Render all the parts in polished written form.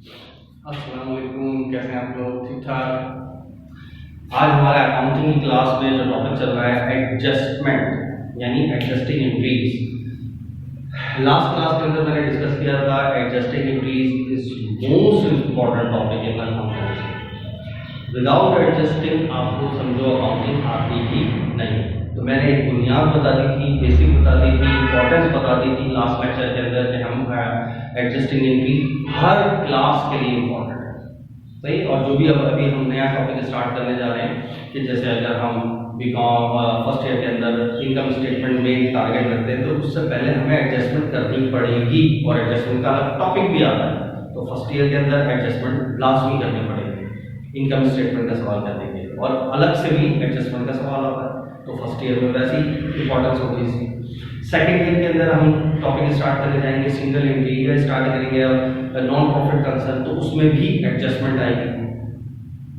अस्सलाम वालेकुम, कैसे हैं आप लोग? ठीक ठाक। आज हमारा अकाउंटिंग की क्लास में जो टॉपिक चल रहा है एडजस्टमेंट यानी एडजस्टिंग एंट्रीज। लास्ट क्लास के अंदर मैंने डिस्कस किया था adjusting entries is most important topic in accounting. Without adjusting आपको समझो अकाउंटिंग आती ही नहीं। तो मैंने एक बुनियाद बता दी थी, बेसिक बता दी थी, इंपॉर्टेंस बता दी थी लास्ट लेक्चर के अंदर कि हम एडजस्टिंग एंट्री हर क्लास के लिए इम्पॉर्टेंट है, सही। और जो भी अब अभी हम नया टॉपिक स्टार्ट करने जा रहे हैं कि जैसे अगर हम बीकॉम फर्स्ट ईयर के अंदर इनकम स्टेटमेंट में टारगेट रखते हैं तो उससे पहले हमें एडजस्टमेंट करनी पड़ेगी और एडजस्टमेंट का टॉपिक भी आता है। तो फर्स्ट ईयर के अंदर एडजस्टमेंट लाजमी करनी पड़ेगी इनकम स्टेटमेंट का सवाल करने के लिए, और अलग से भी एडजस्टमेंट का सवाल आता है। तो फर्स्ट ईयर में वैसी इंपॉर्टेंस होगी इसकी। सेकेंड ईयर के अंदर हम टॉपिक स्टार्ट करने जाएंगे सिंगल एंट्री का स्टार्ट करेंगे, नॉन प्रॉफिट कंसर्न, तो उसमें भी एडजस्टमेंट आएगी।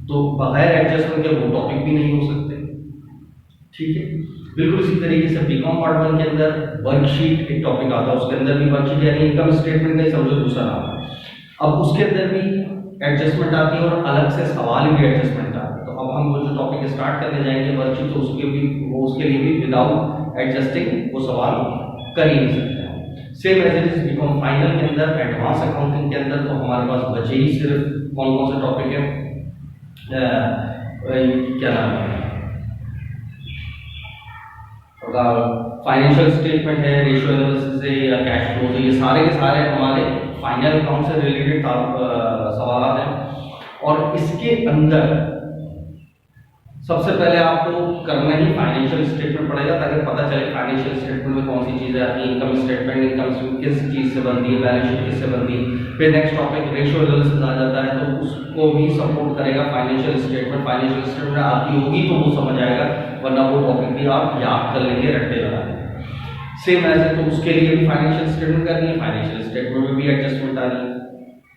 तो बगैर एडजस्टमेंट के वो टॉपिक भी नहीं हो सकते, ठीक है। बिल्कुल इसी तरीके से बीकॉम पार्ट 1 के अंदर वर्कशीट एक टॉपिक आता है, उसके अंदर भी वर्कशीट यानी इनकम स्टेटमेंट का ही समझो दूसरा नाम है। अब उसके अंदर भी एडजस्टमेंट आती है और अलग से सवाल भी एडजस्टमेंट आते हैं। तो अब हम वो जो टॉपिक स्टार्ट करने जाएंगे वर्कशीट, तो उसके लिए भी विदाउट एडजस्टिंग वो सवाल कर ही नहीं सकते हैं। Same as it is BCom final के अंदर एडवांस अकाउंटिंग के अंदर तो हमारे पास बचे ही सिर्फ कौन कौन से टॉपिक है, क्या नाम है, फाइनेंशियल स्टेटमेंट है, रेशियो एनालिसिस है या कैश फ्लो है, ये सारे के सारे हमारे फाइनल अकाउंट से रिलेटेड सवाल हैं। और इसके अंदर सबसे पहले आपको करना ही फाइनेंशियल स्टेटमेंट पड़ेगा, ताकि पता चले फाइनेंशियल स्टेटमेंट में कौन सी चीजें आती हैं। इनकम स्टेटमेंट किस चीज से बनती है, बैलेंस शीट किससे बनती है। फिर नेक्स्ट टॉपिक रेशियो एनालिसिस आ जाता है, तो उसको भी सपोर्ट करेगा फाइनेंशियल स्टेटमेंट। फाइनेंशियल स्टेटमेंट आती होगी तो वो समझ आएगा, वरना वो टॉपिक भी आप याद कर लेंगे रट्टे लगा लेंगे। सेम एज तो उसके लिए भी फाइनेंशियल स्टेटमेंट करनी है, फाइनेंशियल स्टेटमेंट में भी एडजस्टमेंट आ रही है,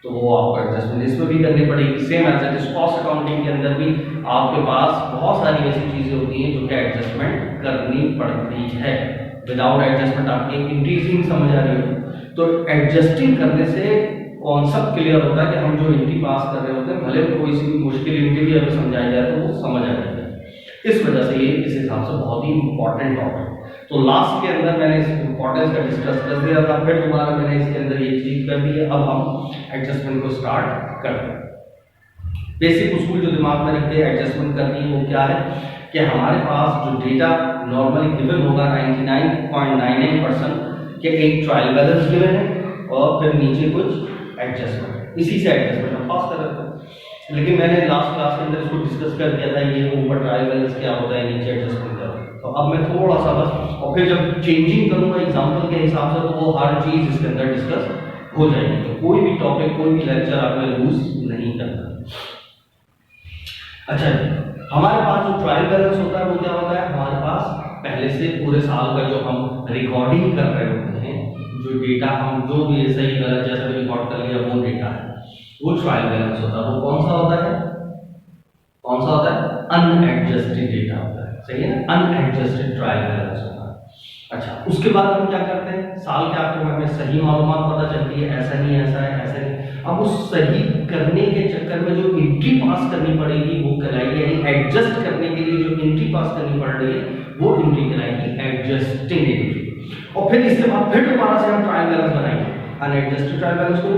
तो वो आपको एडजस्टमेंट इसमें भी करनी पड़ेगी। Same as it is cost accounting के अंदर भी आपके पास बहुत सारी ऐसी चीजें होती हैं जो कि एडजस्टमेंट करनी पड़ती है। विदाउट एडजस्टमेंट आपकी इंक्रीजिंग समझ आ रही हो, तो एडजस्टिंग करने से कॉन्सेप्ट क्लियर होता है कि हम जो एंट्री पास कर रहे होते हैं, भले कोई सी भी मुश्किल एंट्री भी हमें समझाई जाए तो वो समझ आ जाती है। इस वजह से ये इस हिसाब से बहुत ही इंपॉर्टेंट टॉपिक। तो लास्ट के अंदर मैंने इस इंपॉर्टेंस का डिस्कस कर दिया था, फिर दोबारा मैंने इसके अंदर ये चीज कर दी है। अब हम एडजस्टमेंट को स्टार्ट करते हैं। बेसिक उसूल जो दिमाग में रखते हैं एडजस्टमेंट करनी है वो क्या है कि हमारे पास जो डेटा नॉर्मली गिवन होगा 99.99% के एक ट्रायल बैलेंस गिवन है और फिर नीचे कुछ एडजस्टमेंट, इसी से एडजस्टमेंट हम पास कर रहे हैं। लेकिन मैंने लास्ट क्लास के अंदर इसको डिस्कस कर दिया था, ये ऊपर ट्रायल बैलेंस क्या होता है, नीचे एडजस्टमेंट क्या होता है। तो अब मैं थोड़ा सा बस, और फिर जब चेंजिंग करूंगा एग्जांपल के हिसाब से, तो वो हर चीज इसके अंदर डिस्कस हो जाएगी। तो कोई भी टॉपिक, कोई भी लेक्चर आपने लूज नहीं करना। अच्छा, हमारे पास जो ट्रायल बैलेंस होता है वो क्या होता है, हमारे पास पहले से पूरे साल का जो हम रिकॉर्डिंग कर रहे होते हैं, जो डेटा हम जो भी सही गलत जैसा भी रिकॉर्ड कर लिया वो डेटा है, वो ट्रायल बैलेंस होता है। वो कौन सा होता है, कौन सा होता है, अनएडजस्टेड डेटा होता है, सही है ना, अनएडजस्टेड ट्रायल बैलेंस होता है। अच्छा, उसके बाद हम क्या करते हैं, साल के आखिर में हमें सही मालूमात पता चलती है, ऐसा नहीं ऐसा है, ऐसा नहीं। अब उस सही करने के चक्कर में जो एंट्री पास करनी पड़ेगी वो कहलाएगी, यानी एडजस्ट करने के लिए जो एंट्री पास करनी पड़ रही है वो एंट्री कहलाएगी एडजस्टिंग एंट्री। और फिर इसके बाद फिर दोबारा से हम ट्रायल बैलेंस बनाएंगे, अनएडजस्टेड ट्रायल बैलेंस को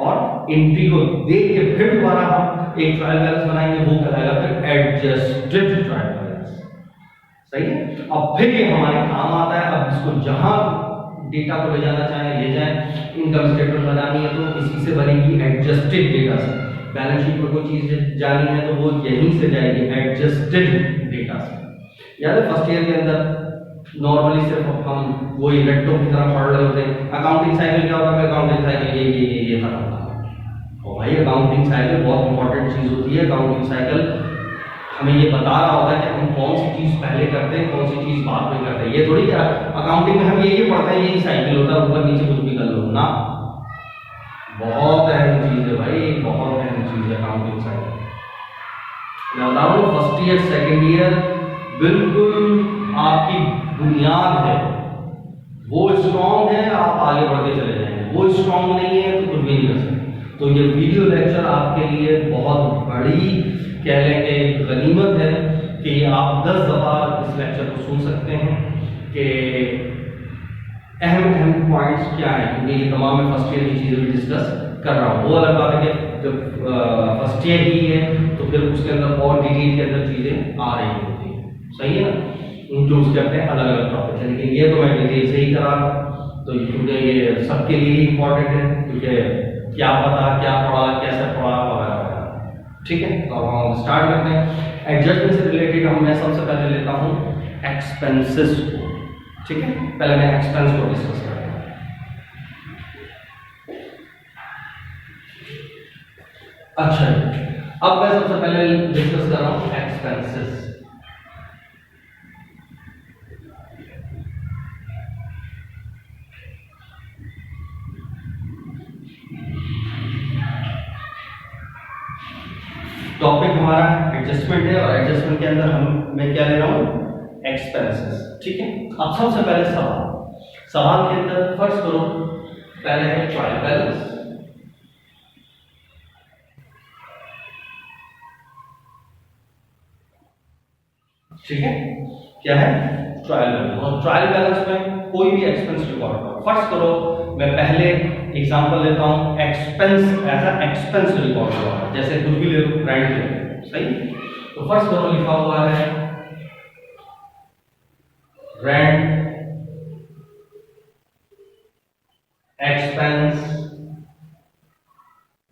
और एंट्री को देख के फिर दोबारा हम एक ट्रायल बैलेंस बनाएंगे, वो कहलाएगा फिर एडजस्टेड ट्रायल बैलेंस, सही है। अब फिर ये हमारे काम आता है। अब इसको जहां डेटा को ले जाना चाहे ले जाए, इनकम स्टेटमेंट बनानी है तो इसी से बनेगी एडजस्टेड डेटा से। बैलेंस शीट में कोई चीज जानी है तो वो यहीं से जाएगी एडजस्टेड डेटा से। याद है फर्स्ट ईयर के अंदर नॉर्मली सिर्फ हम वही रट्टों की तरह पढ़ रहे होते हैं। अकाउंटिंग साइकिल क्या होता है, अकाउंटिंग साइकिल ये था। और भाई अकाउंटिंग साइकिल बहुत इंपॉर्टेंट चीज होती है। अकाउंटिंग साइकिल हमें ये बता रहा होता है कि हम कौन सी चीज पहले करते हैं, कौन सी चीज बाद में करते हैं। ये थोड़ी क्या अकाउंटिंग में हम ये पढ़ते हैं यही साइकिल होता है, ऊपर नीचे कुछ भी कर लो ना। बहुत अहम चीज है भाई, बहुत अहम चीज है अकाउंटिंग साइकिल। मैं बता रहा हूँ फर्स्ट ईयर सेकेंड ईयर बिल्कुल आपकी बुनियाद है, वो स्ट्रॉन्ग है, आप आगे बढ़ते चले जाएंगे। वो स्ट्रॉन्ग नहीं है तो कुछ भी नहीं कर सकते। तो तो ये वीडियो लेक्चर आपके लिए बहुत बड़ी कह लें कि गनीमत है कि आप 10 दफ़ा इस लेक्चर को सुन सकते हैं कि अहम अहम पॉइंट्स क्या हैं, क्योंकि ये तमाम मैं फर्स्ट ईयर की चीज़ें भी डिस्कस कर रहा हूँ। वो अलग बात है कि जब फर्स्ट ईयर ही है तो फिर उसके अंदर और डिटेल के अंदर चीज़ें आ रही होती हैं, सही है ना, जो उसके अपने अलग अलग टॉपिक है। लेकिन ये तो मैं डिटेल से ही करा रहा हूँ, तो क्योंकि ये सबके लिए ही इम्पोर्टेंट है, क्योंकि क्या पता क्या पढ़ा कैसे पढ़ा वगैरह वगैरह। ठीक है, तो अब हम स्टार्ट करते हैं। एडजस्टमेंट से रिलेटेड मैं सबसे पहले लेता हूँ एक्सपेंसेस को। ठीक है, पहले मैं एक्सपेंस को डिस्कस करता हूँ। अच्छा, अब मैं सबसे पहले डिस्कस कर रहा हूँ एक्सपेंसेस। टॉपिक हमारा एडजस्टमेंट है और एडजस्टमेंट के अंदर मैं क्या ले रहा हूँ, एक्सपेंसेस। ठीक है, अब सबसे पहले सवाल के अंदर फर्स्ट करो, पहले है ट्रायल बैलेंस। ठीक है, क्या है, ट्रायल बैलेंस। और ट्रायल बैलेंस में कोई भी एक्सपेंस रिकॉर्ड करो। फर्स्ट करो, मैं पहले एग्जांपल लेता हूं, expense as a expense record हुआ है, जैसे कुछ भी ले लो, रेंट ले लो, सही। तो फर्स्ट करो, लिखा हुआ है रेंट एक्सपेंस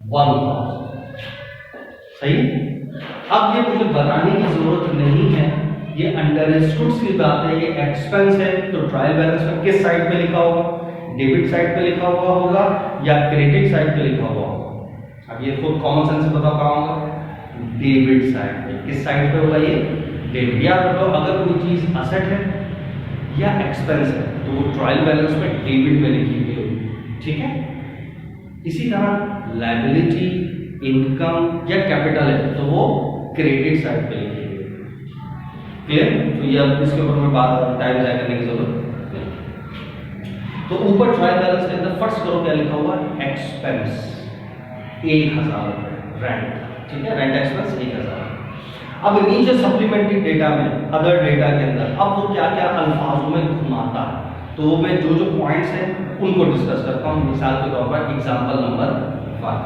1000, सही। अब ये मुझे बताने की जरूरत नहीं है, ये अंडरस्टूड सी बात है, ये एक्सपेंस है। तो ट्रायल बैलेंस में किस साइड पे लिखा होगा, डेबिट साइड पे लिखा हुआ होगा या क्रेडिट साइड पे लिखा हुआ होगा। अब ये खुद कॉमन सेंस से बता पाऊंगा, डेबिट साइड पे। किस साइड पे होगा ये, डेबिट। याद रखो, अगर कोई चीज असेट है या एक्सपेंस है तो वो ट्रायल बैलेंस में डेबिट में लिखी हुई होगी। ठीक है, इसी तरह लायबिलिटी, इनकम या कैपिटल है तो वो क्रेडिट साइड पे लिखी हुई है। क्लियर? तो ये अब इसके ऊपर मैं बात टाइम जाया करने की जरूरत नहीं। तो ऊपर ट्रायल बैलेंस के अंदर फर्स्ट करो क्या लिखा हुआ, एक्सपेंस 1000 रुपए रेंट। ठीक है, रेंट एक्सपेंस 1000। अब नीचे सप्लीमेंट्री डेटा में, अदर डेटा के अंदर अब वो क्या क्या अल्फाजों में घुमाता है, तो मैं जो जो पॉइंट्स हैं उनको डिस्कस करता हूँ। मिसाल के तौर पर एग्जांपल नंबर 1,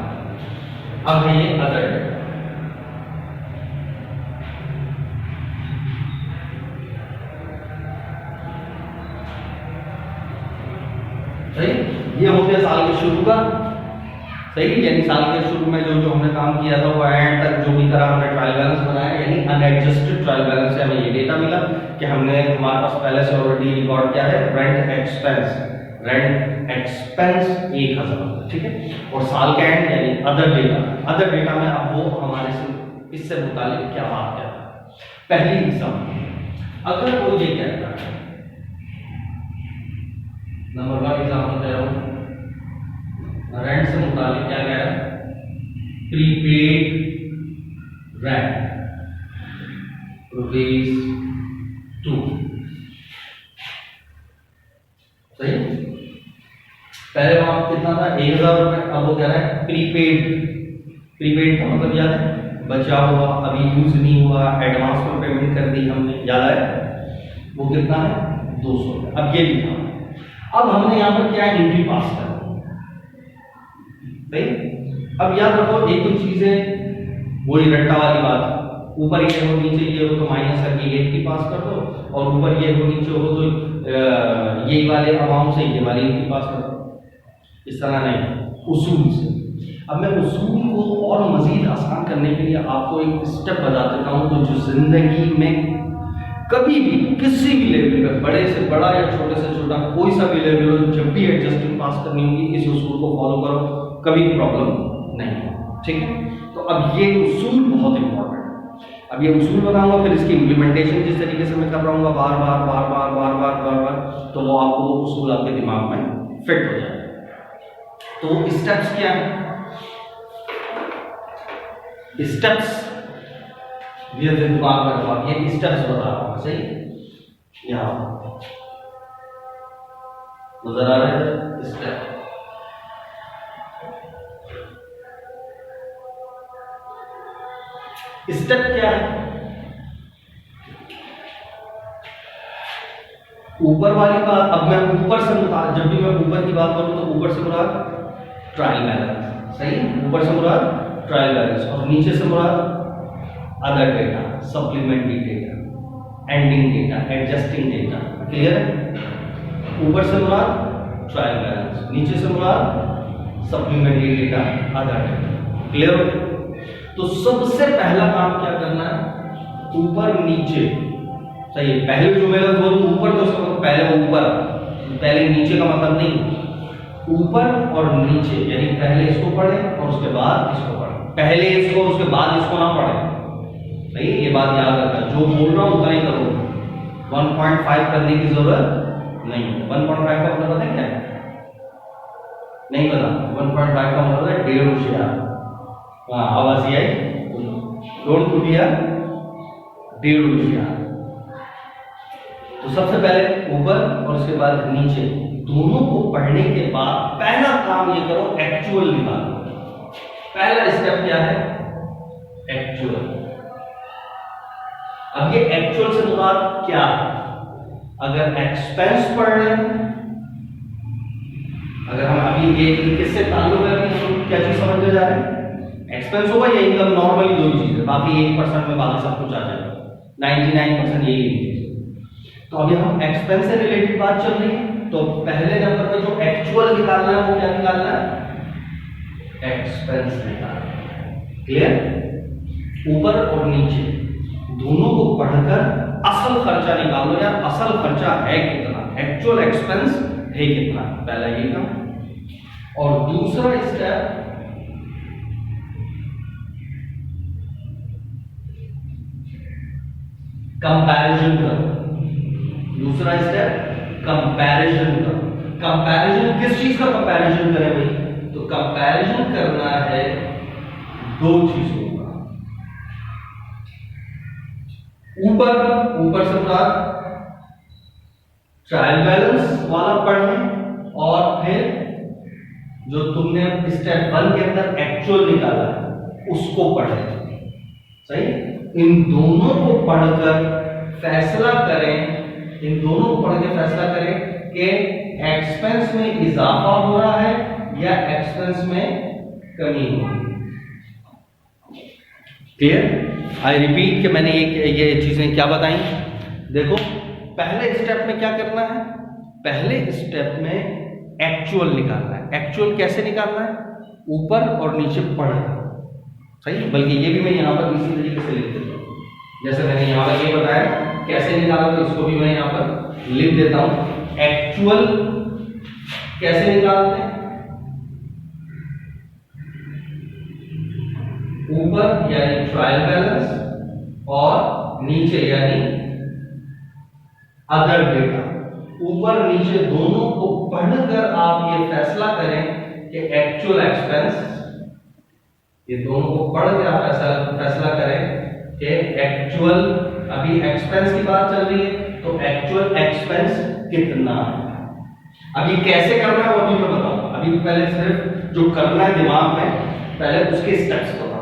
अब है ये अदर डेटा। सही, ये हो गया साल के शुरू का, सही। यानी साल के शुरू में जो हमने काम किया था वो एंड तक जो भी तरह हमने ट्रायल बैलेंस बनाया, यानी अनएडजस्टेड ट्रायल बैलेंस से हमें ये डेटा मिला कि हमने, हमारे पास पहले से ऑलरेडी रिकॉर्ड क्या है, रेंट एक्सपेंस 1000। ठीक है, और साल का एंड यानी अदर डेटा में अब वो हमारे से इससे मुतालिक क्या बात करता है। पहली एग्जाम्पल, अगर वो ये कहता है, नंबर 1 एग्जाम्पल दे रहा हूं, रेंट से मुताबिक क्या कह रहा है, प्रीपेड रेंट ₹2। सही, पहले वहां कितना था, 1000 रुपए, अब वो कह रहा है प्रीपेड का मतलब याद है, बचा हुआ, अभी यूज नहीं हुआ, एडवांस में पेमेंट कर दी हमने, याद है, वो कितना है, 200 रुपए। अब ये लिखा, अब हमने यहाँ पर क्या एंट्री पास कर, सही। अब याद रखो, एक तो चीज है वही रट्टा वाली बात, ऊपर ये हो नीचे ये हो तो माइनस करके ये एंट्री पास कर दो, और ऊपर ये हो नीचे हो तो ये वाले अमाउंट से ये वाली एंट्री पास कर दो। इस तरह नहीं, उसूल से। अब मैं उसूल को और मजीद आसान करने के लिए आपको एक स्टेप बता देता हूँ, तो जो जिंदगी में कभी भी किसी भी लेवल पर, बड़े से बड़ा या छोटे से छोटा कोई सा भी लेवल हो, जब भी एडजस्टिंग पास करनी होगी इस उसूल को फॉलो करो, कभी प्रॉब्लम नहीं। ठीक है, तो अब ये उसूल बहुत इंपॉर्टेंट है। अब ये उसूल बताऊंगा, फिर इसकी इंप्लीमेंटेशन जिस तरीके से मैं कर रहा हूँ बार बार बार बार बार बार बार बार, तो वो आपको उसूल आपके दिमाग में फिट हो जाएगा। तो स्टेप्स क्या है, स्टेप्स ये दिमाग में रखो, ये स्टेप्स बता रहा हूँ, सही। यहाँ नजर आ रहे हैं स्टेप, स्टेप क्या है? ऊपर वाली बात, अब मैं ऊपर से मुराद, जब भी मैं ऊपर की बात करूं तो ऊपर से मुराद ट्रायल बैलेंस, सही, ऊपर से मुराद ट्रायल बैलेंस, और नीचे से मुराद other data, supplementary data, ending data, adjusting data. Clear है? ऊपर से मुराद ट्रायल बैलेंस, नीचे से मुराद supplementary data, other data. Clear हो? तो सबसे पहला काम क्या करना है? ऊपर नीचे, सही है। पहले जो मैं बोलूं ऊपर तो उसका मतलब पहले ऊपर, पहले नीचे का मतलब नहीं। ऊपर और नीचे, यानी पहले इसको पढ़े और उसके बाद इसको पढ़े, पहले इसको उसके बाद इसको ना पढ़े। सही है? ये बात याद रखना, जो बोल रहा हूं उतना ही करो। 1.5 करने की जरूरत नहीं है। 1.5 का मतलब पता है क्या है? नहीं पता? 1.5 का मतलब है 1.5 होशियार। हाँ, आवाज आई? डोंट पुट हियर 1.5 होशियार। तो सबसे पहले ऊपर और उसके बाद नीचे, दोनों को पढ़ने के बाद पहला काम ये करो, एक्चुअल निकालो। पहला स्टेप क्या है? एक्चुअल। अब ये एक्चुअल से मुराद क्या है? अगर एक्सपेंस पढ़ रहे हैं, अगर हम अभी ये किससे ताल्लुक है, हम क्या चीज समझते जा रहे हैं? एक्सपेंस होगा या इनकम, नॉर्मली दो चीजें, बाकी 1% में बाकी सब कुछ आ जाएगा। 99% यही है। तो अभी हम एक्सपेंस से रिलेटेड बात चल रही है, तो पहले नंबर पे जो एक्चुअल निकालना है वो क्या निकालना है? एक्सपेंस निकालना है। क्लियर? ऊपर और नीचे दोनों को पढ़कर असल खर्चा निकाल लो यार, असल खर्चा है कितना, एक्चुअल एक्सपेंस है कितना, पहला ये काम। और दूसरा स्टेप कंपैरिजन करो। दूसरा स्टेप कंपैरिजन करो। कंपैरिजन किस चीज का कंपैरिजन करें भाई? तो कंपैरिजन करना है दो चीजों का। ऊपर से मुराद ट्रायल बैलेंस वाला पढ़ने, और फिर जो तुमने स्टेप 1 के अंदर एक्चुअल निकाला है उसको पढ़े। सही? इन दोनों को पढ़कर फैसला करें, इन दोनों को पढ़ के फैसला करें कि एक्सपेंस में इजाफा हो रहा है या एक्सपेंस में कमी हो रही है। क्लियर? आई रिपीट कि मैंने ये चीजें क्या बताई। देखो, पहले स्टेप में क्या करना है? पहले स्टेप में एक्चुअल निकालना है। एक्चुअल कैसे निकालना है? ऊपर और नीचे पढ़कर। सही? बल्कि ये भी मैं यहां पर इसी तरीके से लिख देता हूं, जैसे मैंने यहां पर ये बताया कैसे निकालो, तो इसको भी मैं यहां पर लिख देता हूं। एक्चुअल कैसे निकालते हैं? ऊपर यानी ट्रायल बैलेंस और नीचे यानी अदर डेटा। ऊपर नीचे दोनों को पढ़कर आप ये फैसला करें कि एक्चुअल एक्सपेंस, ये दोनों को पढ़ के आप फैसला करें कि एक्चुअल, अभी एक्सपेंस की बात चल रही है तो एक्चुअल एक्सपेंस कितना है। अभी कैसे करना है वो अभी मैं बताऊंगा। अभी पहले सिर्फ जो करना है दिमाग में, पहले उसके स्टेप्स बताऊंगा।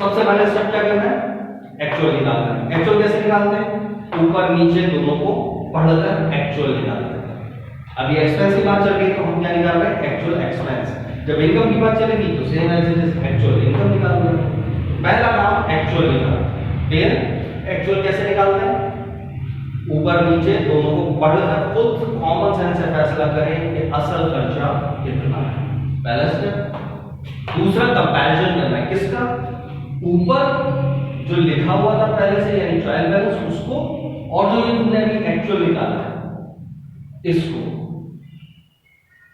सबसे पहले स्टेप क्या करना है? एक्चुअल निकालना है। एक्चुअल कैसे निकालते हैं? ऊपर नीचे दोनों को पढ़कर एक्चुअल निकालते हैं। अभी एक्सपेंस की बात चल रही है तो हम क्या निकाल रहे हैं? Actual expense. जब इनकम की बात चलेगी तो same as it is actual income निकाल रहे हैं। पहला काम एक्चुअल निकालना। क्लियर? एक्चुअल कैसे निकालते हैं? ऊपर नीचे दोनों को पढ़कर खुद कॉमन सेंस से फैसला करें कि असल खर्चा कितना है। पहला स्टेप। दूसरा कंपैरिजन करना है। किसका? ऊपर जो लिखा हुआ था पहले से यानी ट्रायल बैलेंस उसको, और जो ये तुमने अभी एक्चुअल निकाला है इसको।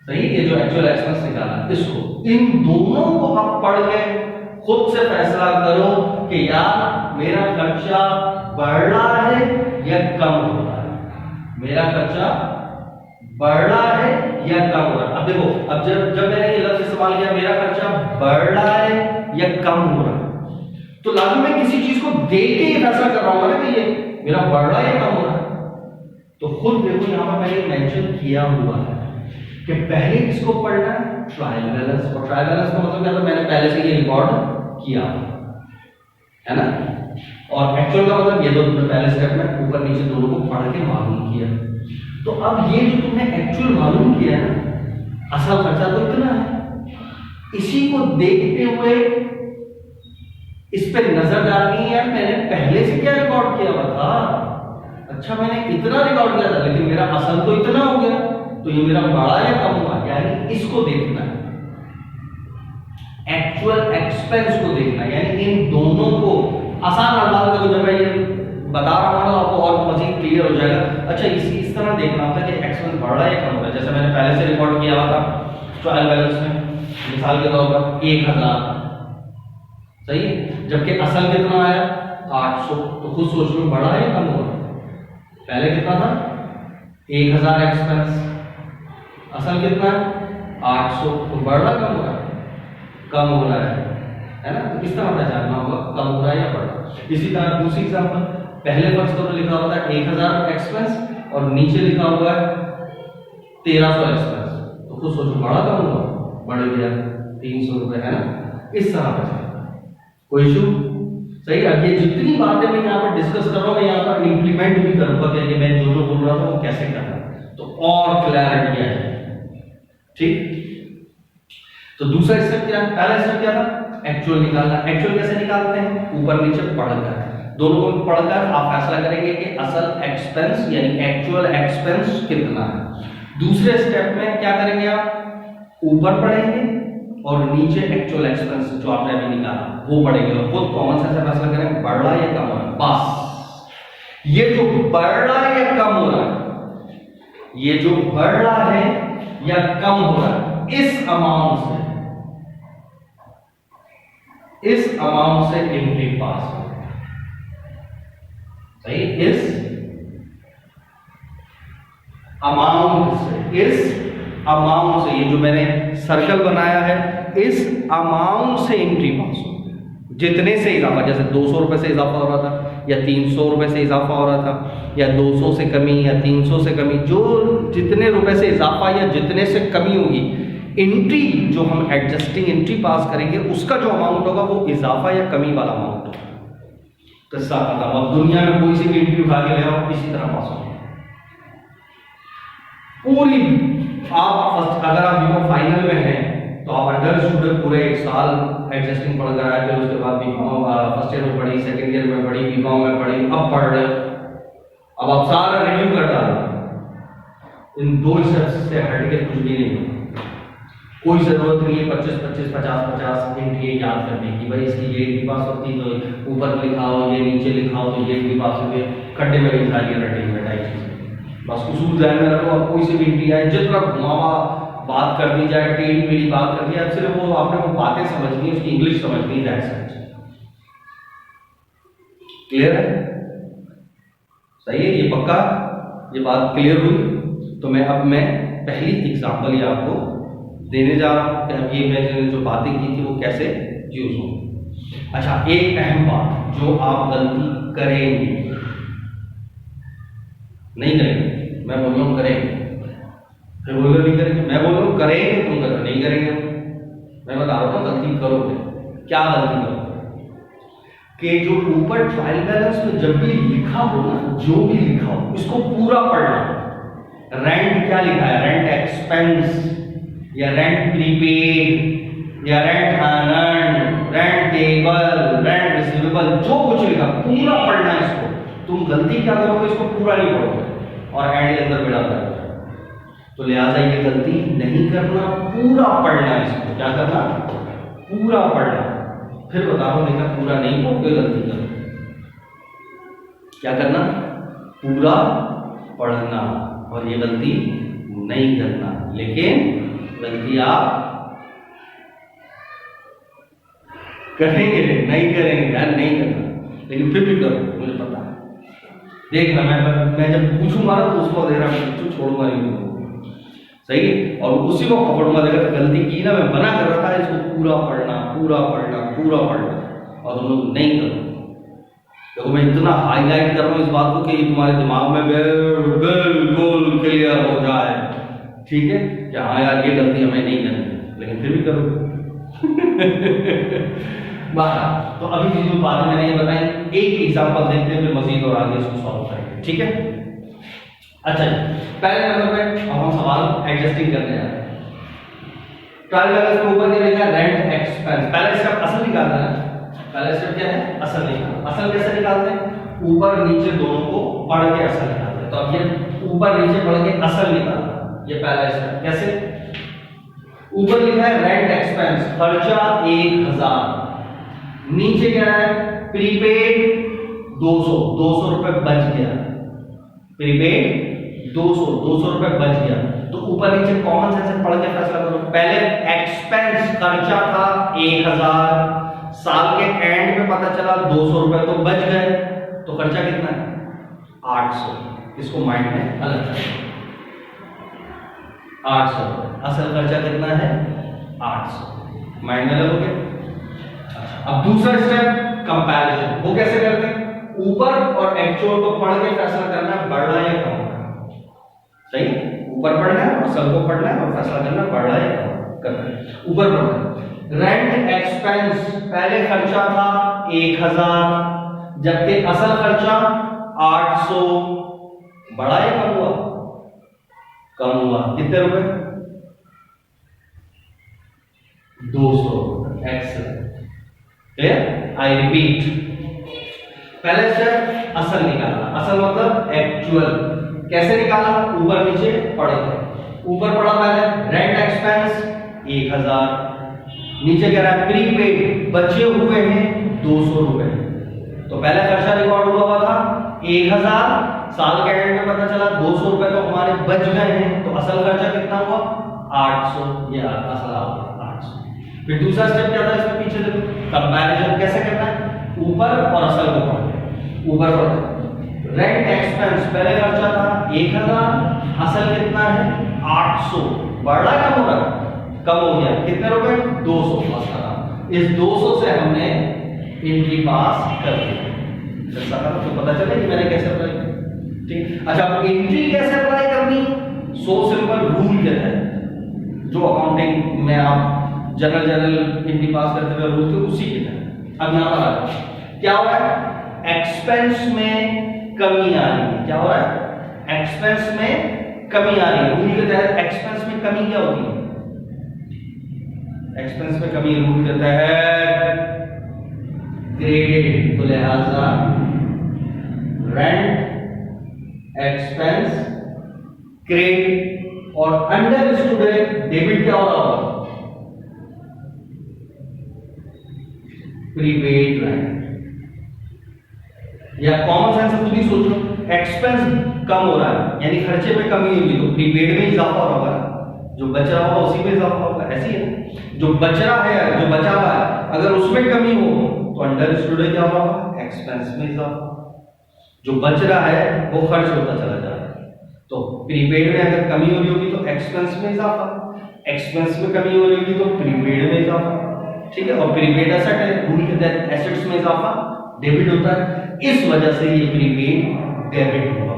सही? ये जो एक्चुअल एक्सपेंस निकाला इसको, इन दोनों को आप पढ़ के खुद से फैसला करो कि यार मेरा खर्चा बढ़ रहा है या कम हो रहा है, मेरा खर्चा बढ़ रहा है या कम हो रहा है। अब देखो, अब जब मैंने ये लफ्ज इस्तेमाल किया मेरा खर्चा बढ़ रहा है या कम हो रहा है, तो लाजमी मैं किसी चीज को देख के ही फैसला कर रहा हूं ना कि ये मेरा बढ़ रहा है या कम हो रहा है। तो खुद देखो यहां पर मैंने मेंशन किया हुआ है कि पहले किसको पढ़ना है? Trial balance. और ट्रायल बैलेंस का मतलब क्या था? मैंने पहले से ये रिकॉर्ड किया। है ना। और एक्चुअल का मतलब ये दो पहले स्टेप में ऊपर नीचे दोनों को पढ़ के मालूम किया। तो अब ये जो तुमने एक्चुअल मालूम किया है ना, असल खर्चा तो इतना है, इसी को देखते हुए इस पे नजर डालनी है, मैंने पहले से क्या रिकॉर्ड किया हुआ था। अच्छा मैंने इतना रिकॉर्ड किया था, लेकिन मेरा असल तो इतना हो गया, तो ये मेरा बड़ा या कम हुआ, यानी इसको देखना है, एक्चुअल एक्सपेंस को देखना है, यानी इन दोनों को आसान अंदाज में जब मैं ये बता रहा हूँ आपको और मजीद क्लियर हो जाएगा। अच्छा इस तरह देखना होता है कि एक्सपेंस बढ़ रहा है या कम हो रहा है। जैसे मैंने पहले से रिकॉर्ड किया हुआ था ट्रायल बैलेंस में, मिसाल के तौर पर 1000, सही है, जबकि असल कितना आया 800, तो खुद सोच लो बढ़ा है या कम हो रहा है। पहले कितना था 1000 एक्सपेंस, असल कितना है 800, तो बढ़ रहा कम हो रहा है, कम हो रहा है ना। तो इस तरह पहचानना होगा कम हो रहा है या बढ़ रहा है। इसी तरह दूसरी एग्जांपल, पहले फर्स्ट तो लिखा होता है 1000 एक्सपेंस और नीचे लिखा हुआ है 1300 एक्सपेंस, तो खुद सोचो बढ़ा कम हुआ, बढ़ गया 300 रुपए, है ना। इस तरह पहचानना, कोई इशू सही। अब ये जितनी बातें मैं यहाँ पर डिस्कस कर रहा हूँ, मैं यहाँ पर इंप्लीमेंट भी करूंगा कि मैं जो जो बोल रहा था वो कैसे करना, तो और क्लैरिटी आएगी, ठीक। तो दूसरा स्टेप क्या, पहला स्टेप क्या था एक्चुअल निकालना। एक्चुअल कैसे निकालते हैं, ऊपर नीचे पढ़कर, दोनों को पढ़कर आप फैसला करेंगे कि असल एक्सपेंस यानी एक्चुअल एक्सपेंस कितना है। दूसरे स्टेप में क्या करेंगे, आप ऊपर पढ़ेंगे और नीचे एक्चुअल एक्सपेंस जो आपने अभी निकाला वो पढ़ेंगे और खुद कॉमन सेंस से फैसला करेंगे बढ़ रहा है या कम हो रहा है। बस ये जो बढ़ रहा है या कम हो रहा है, ये जो बढ़ रहा है या कम हो रहा है, इस अमाउंट से एंट्री पास हो, सही। इस अमाउंट से ये जो मैंने सर्कल बनाया है, इस अमाउंट से एंट्री पास हो, जितने से इजाफा, जैसे 200 रुपए से इजाफा हो रहा था या 300 रुपए से इजाफा हो रहा था या 200 से कमी या 300 से कमी, जो जितने रुपए से इजाफा या जितने से कमी होगी, एंट्री जो हम एडजस्टिंग एंट्री पास करेंगे उसका जो अमाउंट होगा वो इजाफा या कमी वाला अमाउंट होगा। किस्सा खत्म। अब दुनिया में कोई सी भी एंट्री उठा के ले आओ, इसी तरह पास होगी पूरी। आप अगर आप बीकॉम फाइनल में हैं तो आप अंडर स्टूडेंट पूरे 1 साल एडजस्टिंग पढ़ कर आए, फिर उसके बाद बीकॉम फर्स्ट ईयर में पढ़ी, सेकंड ईयर में पढ़ी, बीकॉम में पढ़ी, अब पढ़ रहे हो, अब आप सारा रिव्यू कर डालो। इन 2 स्टेप्स से हट के कुछ भी नहीं, कोई जरूरत नहीं है 25-25, 50-50 एंट्री याद करने की, भाई इसकी ये एंट्री पास होती तो ऊपर लिखा हो, ये नीचे लिखा हो तो ये एंट्री पास हो गई, खड्डे में लिखा लिया रटेंगे टाइप चीज। बस उसूल ध्यान में रखो, और कोई सी भी एंट्री आए, जितना घुमावा बात कर दी जाए, टेढ़ी मेढ़ी बात कर दी जाए, सिर्फ वो आपने वो बातें समझनी है, उसकी इंग्लिश समझनी है, क्लियर है, सही है, ये पक्का, ये बात क्लियर हुई। तो मैं पहली एग्जांपल ये आपको देने जा रहा हूं कि अब ये मैंने जो बातें की थी वो कैसे यूज हो। अच्छा, एक अहम बात, जो आप गलती करेंगे, नहीं करेंगे, मैं बोल रहा हूं करेंगे, फिर बोल रहे नहीं करेंगे, मैं बोल रहा हूं करेंगे, तुम कर नहीं करेंगे, मैं बता रहा हूं गलती करोगे। क्या गलती करोगे कि जो ऊपर ट्रायल बैलेंस में जब भी लिखा हो ना, जो भी लिखा हो इसको पूरा पढ़ना। रेंट क्या लिखा है, रेंट एक्सपेंस या रेंट प्रीपेड या rent earned, rent table, rent receivable, जो कुछ लिखा पूरा पढ़ना इसको। तुम गलती क्या करोगे, इसको पूरा नहीं पढ़ोगे और एंड के अंदर मिला करोगे। तो लिहाजा ये गलती नहीं करना, पूरा पढ़ना इसको। क्या करना, पूरा पढ़ना। फिर बताओ, देखा पूरा नहीं पढ़ोगे गलती करो। क्या करना, पूरा पढ़ना और ये गलती नहीं करना। लेकिन गलती आप करेंगे, नहीं करेंगे यार, नहीं करना, लेकिन फिर भी करो, मुझे पता है। देखना, मैं जब पूछूंगा ना तो उसको दे रहा हूँ, छोड़ूंगा नहीं, सही है, और उसी को पकड़ूंगा। देखा गलती की ना, मैं मना कर रहा था इसको पूरा पढ़ना, पूरा पढ़ना, पूरा पढ़ना, और तुम लोग नहीं करो। देखो मैं इतना हाईलाइट कर रहा हूँ इस बात को कि तुम्हारे दिमाग में बिल्कुल क्लियर हो जाए, ठीक है, कि हाँ यार ये गलती हमें नहीं करनी, लेकिन फिर भी करो। 12। तो अभी चीजों बाद में मैंने ये बताई, एक एग्जांपल देखते हैं फिर मजीद और आगे इसको सॉल्व करेंगे, ठीक है। अच्छा जी, पहले नंबर पे अब हम सवाल एडजस्टिंग करने जा रहे हैं। ट्रायल बैलेंस के ऊपर क्या लिखा है, रेंट एक्सपेंस। पहले स्टेप असल निकालना है, पहला स्टेप क्या है, असल निकालना। असल कैसे निकालते हैं, ऊपर नीचे दोनों को पढ़ के असल निकालते हैं। तो अब ये ऊपर नीचे पढ़ के असल निकालना, ये पहला स्टेप। कैसे, ऊपर लिखा है रेंट एक्सपेंस, खर्चा 1000, नीचे क्या है, प्रीपेड 200 रुपए बच गया, प्रीपेड 200 रुपए बच गया। तो ऊपर नीचे कॉमन सेंस से पढ़ के फैसला करो। पहले एक्सपेंस खर्चा था 1000, साल के एंड में पता चला 200 रुपए तो बच गए, तो खर्चा कितना है, 800। इसको माइंड में अलग करें, 800 असल खर्चा कितना है, 800, माइंड में अलग हो गया। अब दूसरा स्टेप कंपैरिजन, वो कैसे करते हैं, ऊपर और एक्चुअल को पढ़ के फैसला करना है बढ़ रहा है या कम हो रहा है। सही, ऊपर पढ़ना है और असल को पढ़ना है और फैसला करना बढ़ रहा है या कम करना है। ऊपर पढ़ना, रेंट एक्सपेंस पहले खर्चा था 1000, जबकि असल खर्चा 800, बढ़ा या कम हुआ, कम हुआ। कितने रुपए, 200। Excellent, clear. आई रिपीट, पहले स्टेप असल निकालना, असल मतलब एक्चुअल। कैसे निकाला, ऊपर नीचे पढ़े थे। ऊपर पढ़ा पहले रेंट एक्सपेंस 1000, नीचे कह रहा है प्रीपेड बचे हुए हैं 200 रुपए। तो पहला खर्चा रिकॉर्ड हुआ था 1000, साल के एंड में पता चला 200 रुपए तो हमारे बच गए हैं, तो असल खर्चा कितना हुआ, 800। ये असल आ गया 800। फिर दूसरा स्टेप क्या था इसमें, पीछे देखो, कंपैरिजन कैसे करना है, ऊपर और असल को पढ़ के। ऊपर पढ़, रेंट एक्सपेंस पहले खर्चा था 1000, असल कितना है 800, बढ़ा कम हो रहा, कम हो गया, कितने रुपए, 200 पास करा। इस 200 से हमने एंट्री पास कर दी, तो पता चला कि मैंने कैसे अप्लाई किया, ठीक। अच्छा, अब एंट्री कैसे अप्लाई करनी, सो सिंपल रूल कहता है, जो अकाउंटिंग में आप जनरल एंट्री पास करते हुए रूल थे उसी के तहत। अब यहां पर आ क्या हो रहा है, एक्सपेंस में कमी आ रही है। क्या हो रहा है, एक्सपेंस में कमी आ रही है। रूल के तहत एक्सपेंस में कमी क्या होती है, एक्सपेंस में कमी रूल के तहत क्रेडिट, तो लिहाजा रेंट एक्सपेंस क्रेडिट और अंडर स्टूडेंट डेबिट क्या हो रहा होगा, प्रीपेड रेंट। या कॉमन सेंस से खुद ही सोचो, एक्सपेंस कम हो रहा है यानी खर्चे में कमी होगी, तो प्रीपेड में इजाफा होगा, जो बच रहा होगा उसी में इजाफा होगा। ऐसे ही है, जो बच रहा है, जो बचा हुआ है, अगर उसमें कमी हो तो अंडर स्टूडेंट क्या होगा, एक्सपेंस में इजाफा। जो बच रहा है वो खर्च होता चला जा रहा है, तो प्रीपेड में अगर कमी हो रही होगी तो एक्सपेंस में इजाफा, एक्सपेंस में कमी हो रही होगी तो प्रीपेड में इजाफा, ठीक है। और प्रीपेड एसेट है, रूल के तहत एसेट्स में इजाफा डेबिट होता है, इस वजह से ये प्रीपेड डेबिट हुआ,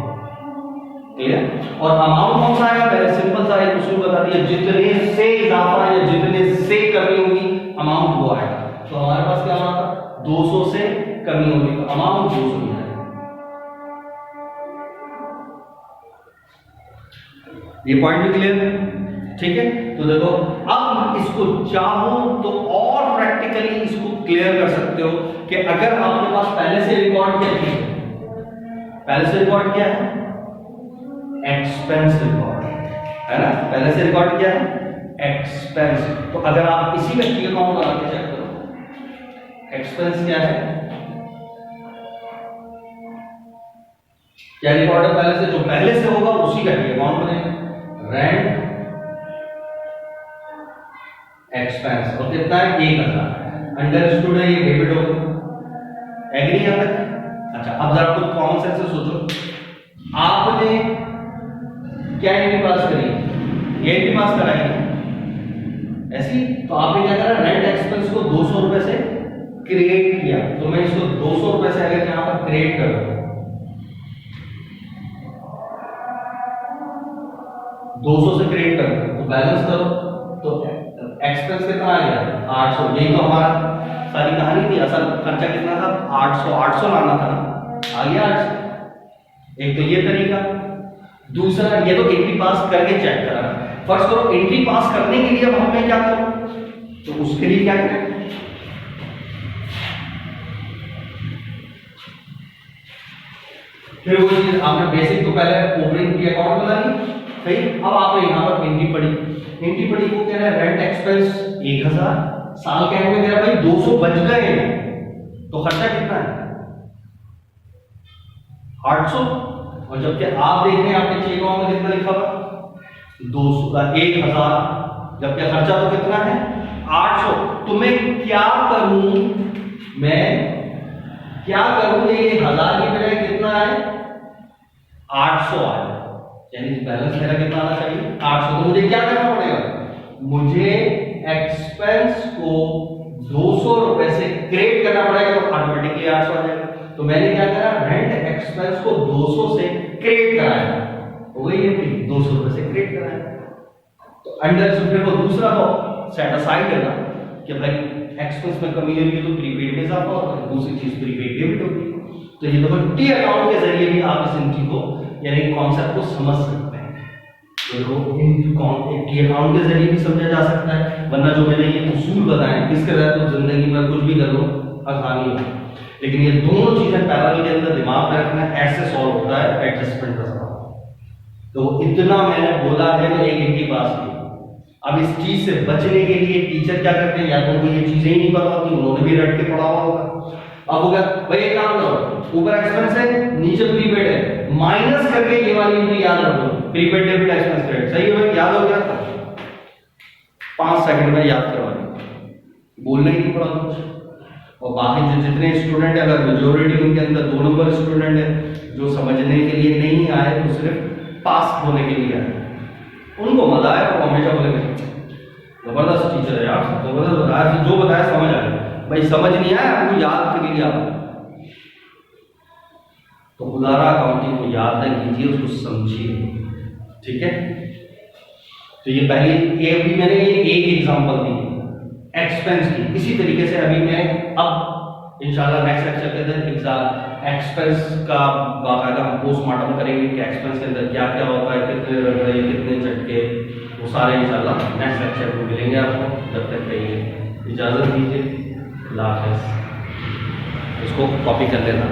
क्लियर। और अमाउंट कौन सा आएगा, मैंने सिंपल सा एक उसूल बता दिया, जितने से इजाफा या जितने से कमी होगी अमाउंट वो आएगा। तो हमारे पास क्या हुआ था, 200 से कमी होगी तो अमाउंट 200 हो जाएगा। ये पॉइंट भी क्लियर है, ठीक है। तो देखो, अब इसको चाहो तो और प्रैक्टिकली इसको क्लियर कर सकते हो कि अगर आपके पास पहले से रिकॉर्ड क्या है, पहले से रिकॉर्ड क्या है, एक्सपेंस रिकॉर्ड है ना, पहले से रिकॉर्ड क्या है, एक्सपेंस। तो अगर आप इसी व्यक्ति के अकाउंट लगा के चेक करो, एक्सपेंस क्या है, क्या रिकॉर्ड है पहले से, जो पहले से होगा उसी का अकाउंट बनेगा, रेंट एक्सपेंस। और कितना है, 1000, अंडरस्टूड है, ये डेबिट होगा, एग्री यहां तक। अच्छा, अब जरा कुछ कॉमन सेंस से सोचो, आपने क्या एंट्री पास करी, ये एंट्री पास कराई ऐसी, तो आपने क्या करा, रेंट एक्सपेंस को 200 रुपए से क्रिएट किया। तो मैं इसको 200 रुपए से अगर यहां पर क्रिएट कर दूं, 200 से क्रिएट कर तो बैलेंस करो, तो एक्सपेंस कितना आ गया, 800। यही तो हमारा सारी कहानी थी। असल खर्चा कितना था? 800 लाना था ना, आ गया 800। एक तो ये तरीका, दूसरा ये तो एंट्री पास करके चेक करा। फर्स्ट करो एंट्री पास करने के लिए अब हमें क्या करो, तो उसके लिए क्या करें, फिर वो चीज आपने बेसिक तो पहले ओपनिंग की अकाउंट बना ली, सही। अब आपने यहां पर एंट्री पढ़ी, एंट्री पढ़ी को कह रहा है रेंट एक्सपेंस 1000, साल के एंड में कह रहा है भाई 200 बच गए हैं, तो खर्चा कितना है 800। और जबकि आप देख रहे हैं आपके चेक अकाउंट में कितना लिखा हुआ 200 1000, जबकि खर्चा तो कितना है 800। तो मैं क्या करूं, मैं क्या करूं, ये 1000 की बजाय कितना है 800 आए, यानी बैलेंस मेरा कितना आना चाहिए 800। तो मुझे क्या करना पड़ेगा, मुझे एक्सपेंस को 200 रुपए से क्रेडिट करना पड़ेगा, तो ऑटोमेटिकली 800 आ जाएगा। तो मैंने क्या करा, रेंट एक्सपेंस को 200 से क्रेडिट कराया, हो गई है 200 रुपए से क्रेडिट कराया। तो अंडर से फिर वो दूसरा तो सेट असाइड है ना कि भाई एक्सपेंस में कमी होगी तो प्रीपेड में इजाफा होगा, दूसरी चीज प्रीपेड डेबिट होगी। तो ये देखो टी अकाउंट के जरिए भी आप इस इनकी को यानी कॉन्सेप्ट को समझ सकते हैं। तो टी अकाउंट के जरिए भी समझा जा सकता है, वरना जो मैंने ये उसूल बताए इसके तहत तो जिंदगी में कुछ भी कर लो आसानी हो। लेकिन ये दोनों चीजें पैरेलल के अंदर दिमाग में रखना, ऐसे सॉल्व होता है एडजस्टमेंट का सवाल। तो इतना मैंने बोला है तो एक इनकी पास की। अब इस चीज से बचने के लिए टीचर क्या करते हैं, या तो उनको ये चीजें ही नहीं पता होती, उन्होंने भी रट के पढ़ा हुआ होगा। अब होगा भाई एक काम करो, ऊपर एक्सपेंस है नीचे प्रीपेड है, माइनस करके ये वाली एंट्री याद रखो, प्रीपेड डेबिट एक्सपेंस क्रेडिट, सही है भाई, याद हो गया 5 सेकंड में याद करवा दें, बोलना ही नहीं पड़ा कुछ। और बाकी जो जितने स्टूडेंट है, अगर मेजोरिटी उनके अंदर 2 नंबर स्टूडेंट है जो समझने के लिए नहीं आए, तो सिर्फ पास होने के लिए आए, उनको मजा आया तो हमेशा बोलेंगे जबरदस्त टीचर है यार, जबरदस्त बताया, जो बताया समझ आ गया। भाई समझ नहीं आया आपको याद के लिए आप तो बुलारा अकाउंटिंग को याद न कीजिए, उसको समझिए, ठीक है। तो ये पहली ये भी मैंने ये एक एग्जांपल दी एक्सपेंस की। इसी तरीके से अभी मैं अब इंशाल्लाह नेक्स्ट लेक्चर के अंदर एक्सपेंस का बाकायदा हम पोस्टमार्टम करेंगे कि एक्सपेंस के अंदर क्या क्या होता है, कितने रगड़े कितने झटके, वो सारे इंशाल्लाह नेक्स्ट लेक्चर में मिलेंगे आपको। जब तक के लिए इजाज़त दीजिए, अल्लाह हाफ़िज़। इसको कॉपी कर लेना।